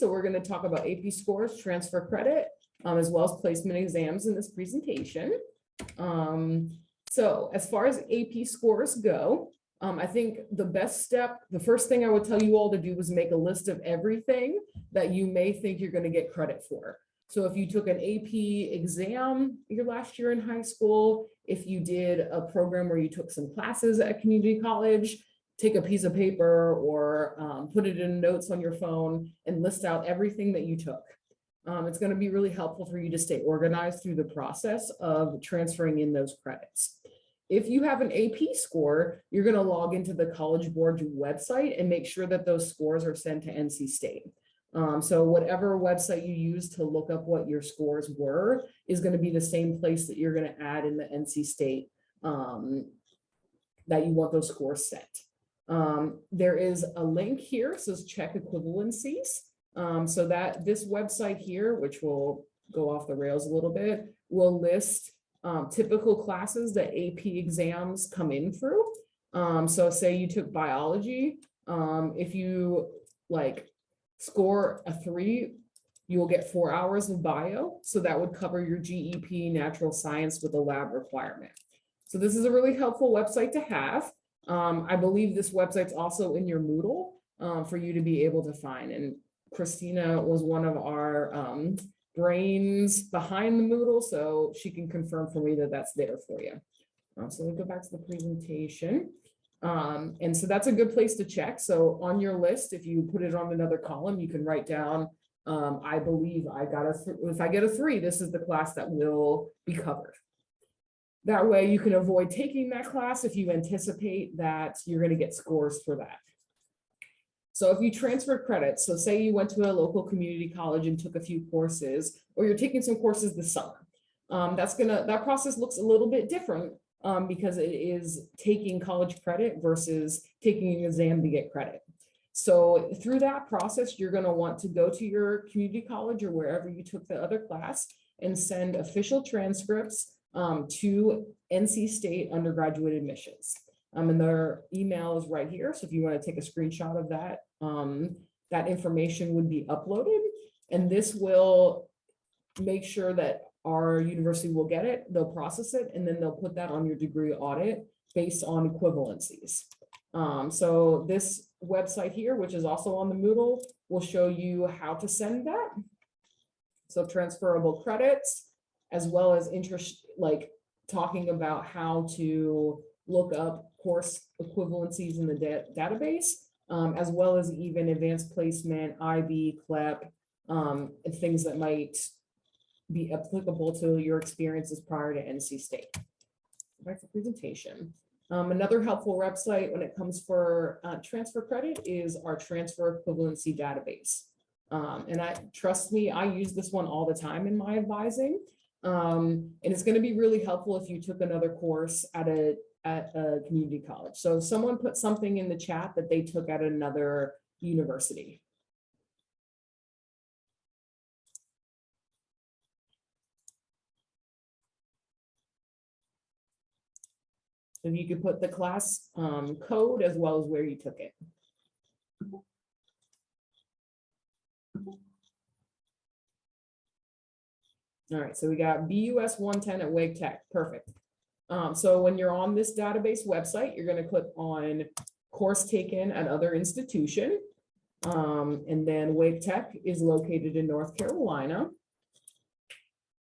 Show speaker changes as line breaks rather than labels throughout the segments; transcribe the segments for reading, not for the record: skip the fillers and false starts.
So we're going to talk about AP scores, transfer credit, as well as placement exams in this presentation. So as far as AP scores go, I think the first thing I would tell you all to do is make a list of everything that you may think you're going to get credit for. So if you took an AP exam your last year in high school, if you did a program where you took some classes at community college, take a piece of paper or put it in notes on your phone and list out everything that you took. It's going to be really helpful for you to stay organized through the process of transferring in those credits. If you have an AP score, you're going to log into the College Board's website and make sure that those scores are sent to NC State. So whatever website you use to look up what your scores were is going to be the same place that you're going to add in the NC State that you want those scores sent. There is a link here, it says check equivalencies. So that this website here, which will go off the rails a little bit, will list typical classes that AP exams come in through. So say you took biology, if you score a 3, you will get 4 hours of bio. So that would cover your GEP natural science with a lab requirement. So this is a really helpful website to have. I believe this website's also in your Moodle for you to be able to find. And Christina was one of our brains behind the Moodle, so she can confirm for me that that's there for you. So we go back to the presentation. And so that's a good place to check. So on your list, if you put it on another column, you can write down, I believe I got if I get a 3, this is the class that will be covered. That way you can avoid taking that class if you anticipate that you're going to get scores for that. So if you transfer credits, so say you went to a local community college and took a few courses, or you're taking some courses this summer, that process looks a little bit different because it is taking college credit versus taking an exam to get credit. So through that process, you're going to want to go to your community college or wherever you took the other class and send official transcripts to NC State undergraduate admissions. And their email is right here. So if you want to take a screenshot of that, that information would be uploaded. And this will make sure that our university will get it, they'll process it, and then they'll put that on your degree audit based on equivalencies. So this website here, which is also on the Moodle, will show you how to send that. So transferable credits, as well as interest, talking about how to look up course equivalencies in the database, as well as even advanced placement, IB, CLEP, and things that might be applicable to your experiences prior to NC State. Back to presentation. Another helpful website when it comes for transfer credit is our transfer equivalency database. And trust me, I use this one all the time in my advising. And it's going to be really helpful if you took another course at a community college. So someone put something in the chat that they took at another university. So you could put the class code as well as where you took it. All right, so we got BUS 110 at Wake Tech, perfect. So when you're on this database website, you're going to click on course taken at other institution. And then Wake Tech is located in North Carolina.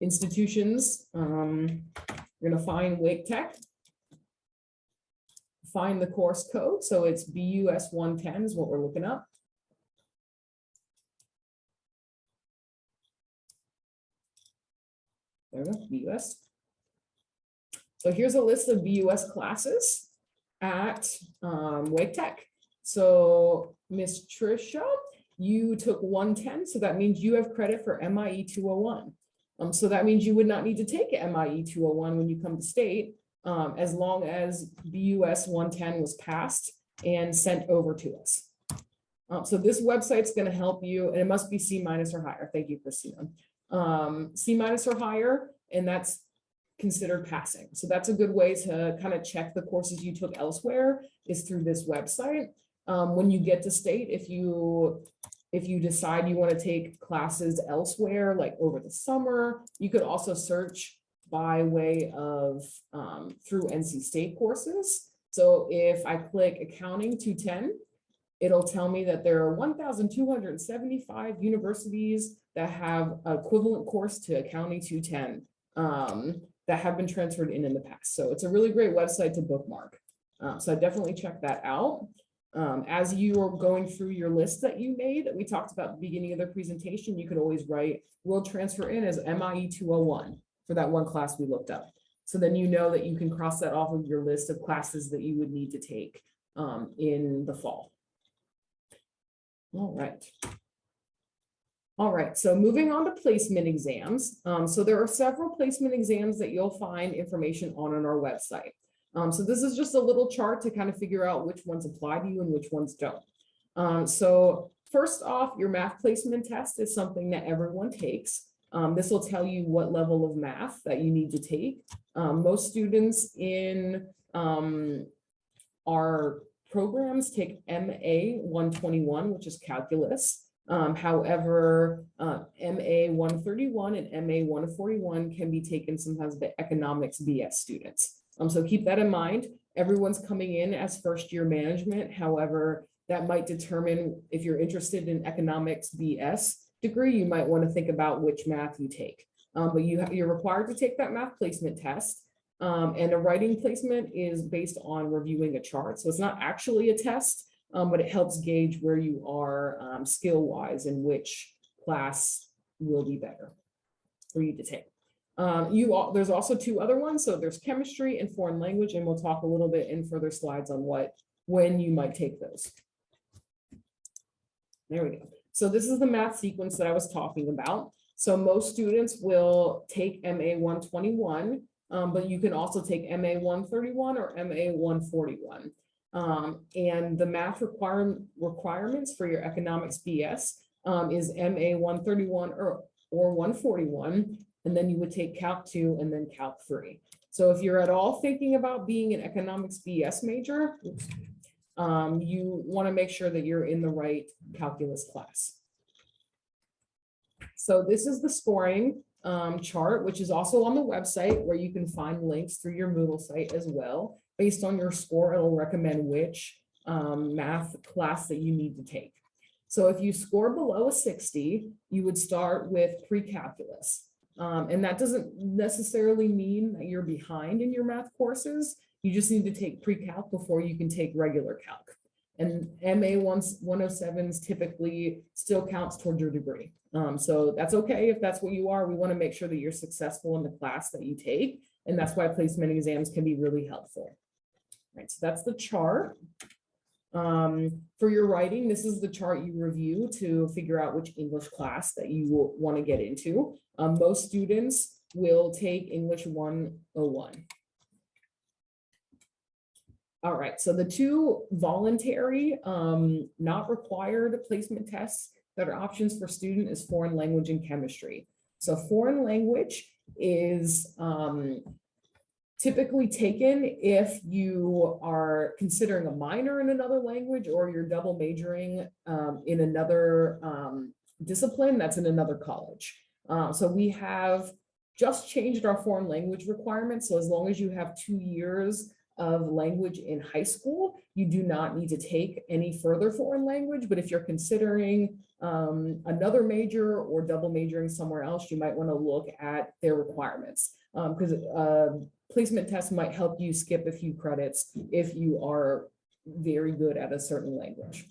Institutions, you're going to find Wake Tech. Find the course code. So it's BUS 110 is what we're looking up. There we go, BUS. So here's a list of BUS classes at Wake Tech. So Miss Trisha, you took 110, so that means you have credit for MIE 201. So that means you would not need to take MIE 201 when you come to state, as long as BUS 110 was passed and sent over to us. So this website's going to help you, and it must be C- or higher. Thank you, Christina. C- or higher, and that's considered passing. So that's a good way to kind of check the courses you took elsewhere is through this website. When you get to state, if you If you decide you want to take classes elsewhere, like over the summer, you could also search by way of through NC State courses. So if I click Accounting 210, it'll tell me that there are 1,275 universities that have equivalent course to Accounting 210 that have been transferred in the past. So it's a really great website to bookmark. So I definitely check that out. As you are going through your list that you made, that we talked about at the beginning of the presentation, you could always write will transfer in as MIE 201 for that one class we looked up. So then you know that you can cross that off of your list of classes that you would need to take in the fall. All right. All right, so moving on to placement exams. So there are several placement exams that you'll find information on our website. So this is just a little chart to kind of figure out which ones apply to you and which ones don't. So first off, your math placement test is something that everyone takes. This will tell you what level of math that you need to take. Most students in our programs take MA 121, which is calculus. However, MA 131 and MA 141 can be taken sometimes by economics BS students. So keep that in mind. Everyone's coming in as first year management. However, that might determine if you're interested in economics BS degree, you might want to think about which math you take. But you're required to take that math placement test. And a writing placement is based on reviewing a chart. So it's not actually a test, but it helps gauge where you are skill-wise and which class will be better for you to take. There's also two other ones. So there's chemistry and foreign language, and we'll talk a little bit in further slides on when you might take those. There we go. So this is the math sequence that I was talking about. So most students will take MA 121, but you can also take MA 131 or MA 141. And the math requirements for your economics BS is MA 131 or 141, and then you would take Calc 2 and then Calc 3. So if you're at all thinking about being an economics BS major, you want to make sure that you're in the right calculus class. So this is the scoring chart, which is also on the website, where you can find links through your Moodle site as well. Based on your score, it'll recommend which math class that you need to take. So if you score below a 60, you would start with pre-calculus. And that doesn't necessarily mean that you're behind in your math courses. You just need to take pre-calc before you can take regular calc. And MA 107s typically still counts towards your degree. So that's okay if that's what you are. We want to make sure that you're successful in the class that you take. And that's why placement exams can be really helpful. Right, so that's the chart. For your writing, this is the chart you review to figure out which English class that you will want to get into. Most students will take English 101. All right, so the two voluntary, not required placement tests that are options for student is foreign language and chemistry. So foreign language is typically taken if you are considering a minor in another language or you're double majoring in another discipline that's in another college. So we have just changed our foreign language requirements. So as long as you have 2 years of language in high school, you do not need to take any further foreign language. But if you're considering another major or double majoring somewhere else, you might want to look at their requirements, because placement tests might help you skip a few credits if you are very good at a certain language.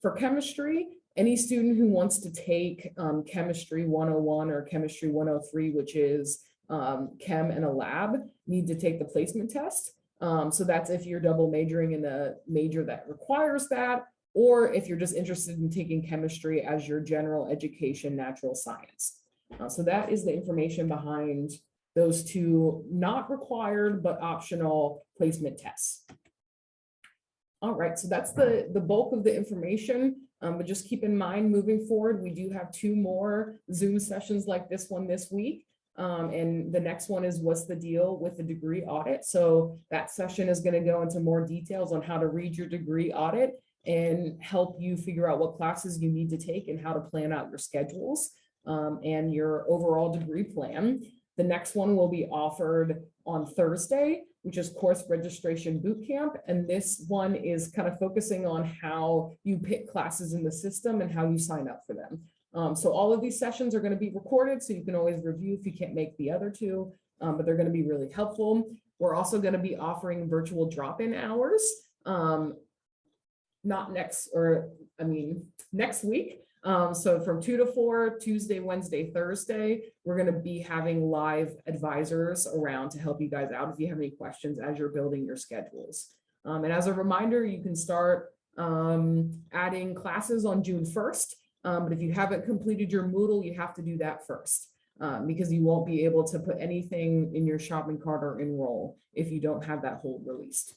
For chemistry, any student who wants to take chemistry 101 or chemistry 103, which is chem and a lab, need to take the placement test. So that's if you're double majoring in a major that requires that, or if you're just interested in taking chemistry as your general education natural science. So that is the information behind those two not required but optional placement tests. All right, so that's the bulk of the information, but just keep in mind moving forward, we do have 2 more Zoom sessions like this one this week. And the next one is what's the deal with the degree audit. So that session is going to go into more details on how to read your degree audit and help you figure out what classes you need to take and how to plan out your schedules and your overall degree plan. The next one will be offered on Thursday, which is course registration bootcamp. And this one is kind of focusing on how you pick classes in the system and how you sign up for them. So all of these sessions are going to be recorded, so you can always review if you can't make the other two, but they're going to be really helpful. We're also going to be offering virtual drop-in hours, next week. So from 2 to 4, Tuesday, Wednesday, Thursday, we're going to be having live advisors around to help you guys out if you have any questions as you're building your schedules. And as a reminder, you can start adding classes on June 1st. But if you haven't completed your Moodle, you have to do that first because you won't be able to put anything in your shopping cart or enroll if you don't have that hold released.